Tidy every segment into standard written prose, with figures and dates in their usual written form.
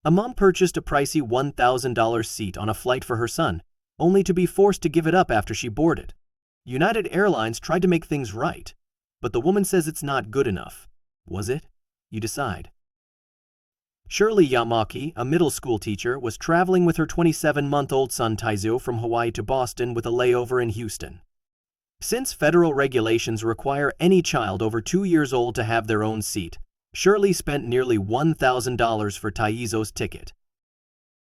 A mom purchased a pricey $1,000 seat on a flight for her son, only to be forced to give it up after she boarded. United Airlines tried to make things right, but the woman says it's not good enough. Was it? You decide. Shirley Yamaki, a middle school teacher, was traveling with her 27-month-old son Taizo from Hawaii to Boston with a layover in Houston. Since federal regulations require any child over 2 years old to have their own seat, Shirley spent nearly $1,000 for Taizo's ticket.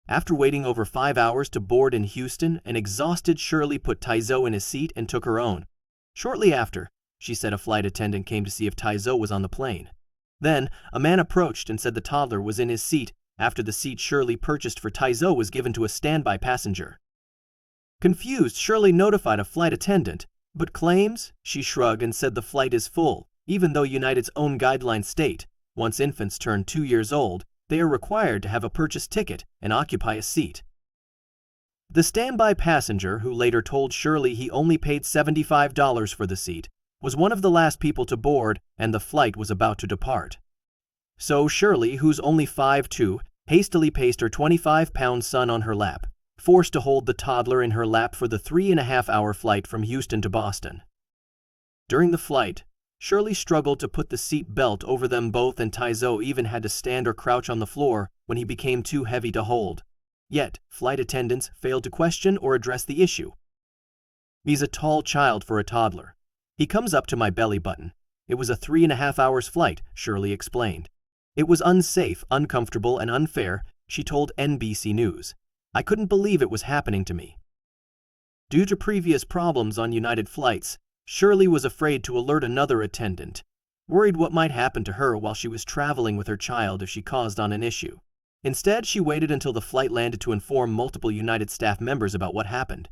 After waiting over 5 hours to board in Houston, an exhausted Shirley put Taizo in his seat and took her own. Shortly after, she said a flight attendant came to see if Taizo was on the plane. Then, a man approached and said the toddler was in his seat after the seat Shirley purchased for Taizo was given to a standby passenger. Confused, Shirley notified a flight attendant, but claims she shrugged and said the flight is full, even though United's own guidelines state, once infants turn 2 years old, they are required to have a purchased ticket and occupy a seat. The standby passenger, who later told Shirley he only paid $75 for the seat, was one of the last people to board and the flight was about to depart. So Shirley, who's only 5'2", hastily placed her 25-pound son on her lap, forced to hold the toddler in her lap for the 3.5-hour flight from Houston to Boston. During the flight, Shirley struggled to put the seat belt over them both and Taizo even had to stand or crouch on the floor when he became too heavy to hold. Yet, flight attendants failed to question or address the issue. He's a tall child for a toddler. He comes up to my belly button. It was a 3.5 hours flight, Shirley explained. It was unsafe, uncomfortable, and unfair, she told NBC News. I couldn't believe it was happening to me. Due to previous problems on United flights, Shirley was afraid to alert another attendant, worried what might happen to her while she was traveling with her child if she caused on an issue. Instead, she waited until the flight landed to inform multiple United staff members about what happened.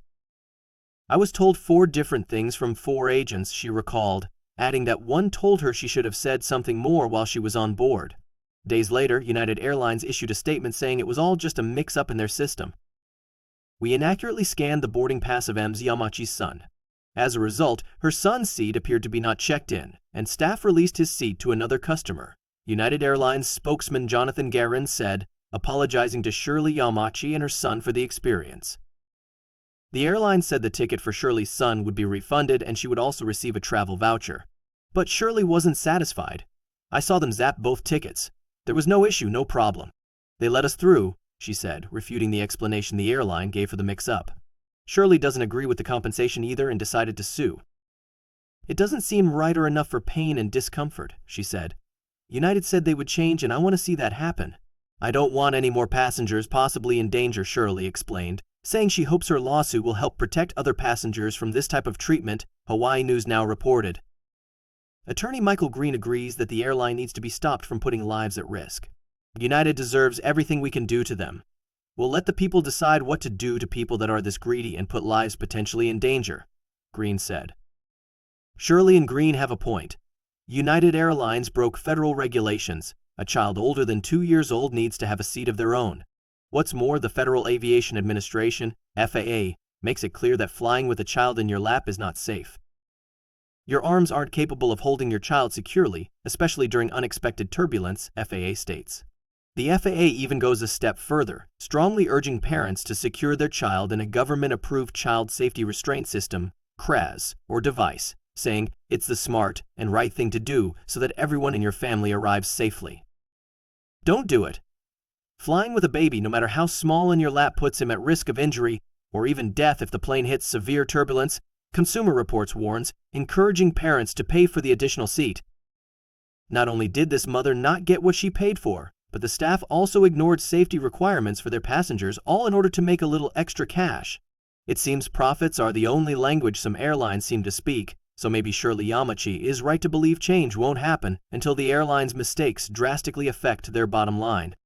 I was told 4 different things from 4 agents, she recalled, adding that one told her she should have said something more while she was on board. Days later, United Airlines issued a statement saying it was all just a mix-up in their system. We inaccurately scanned the boarding pass of Ms. Yamachi's son. As a result, her son's seat appeared to be not checked in, and staff released his seat to another customer. United Airlines spokesman Jonathan Guerin said, apologizing to Shirley Yamachi and her son for the experience. The airline said the ticket for Shirley's son would be refunded and she would also receive a travel voucher. But Shirley wasn't satisfied. I saw them zap both tickets. There was no issue, no problem. They let us through, she said, refuting the explanation the airline gave for the mix-up. Shirley doesn't agree with the compensation either and decided to sue. It doesn't seem right or enough for pain and discomfort, she said. United said they would change and I want to see that happen. I don't want any more passengers possibly in danger, Shirley explained, saying she hopes her lawsuit will help protect other passengers from this type of treatment, Hawaii News Now reported. Attorney Michael Green agrees that the airline needs to be stopped from putting lives at risk. United deserves everything we can do to them. We'll let the people decide what to do to people that are this greedy and put lives potentially in danger, Green said. Shirley and Green have a point. United Airlines broke federal regulations. A child older than 2 years old needs to have a seat of their own. What's more, the Federal Aviation Administration, FAA, makes it clear that flying with a child in your lap is not safe. Your arms aren't capable of holding your child securely, especially during unexpected turbulence, FAA states. The FAA even goes a step further, strongly urging parents to secure their child in a government-approved child safety restraint system, CRAS, or device, saying it's the smart and right thing to do so that everyone in your family arrives safely. Don't do it. Flying with a baby, no matter how small, in your lap puts him at risk of injury or even death if the plane hits severe turbulence, Consumer Reports warns, encouraging parents to pay for the additional seat. Not only did this mother not get what she paid for, but the staff also ignored safety requirements for their passengers, all in order to make a little extra cash. It seems profits are the only language some airlines seem to speak, so maybe Shirley Yamachi is right to believe change won't happen until the airline's mistakes drastically affect their bottom line.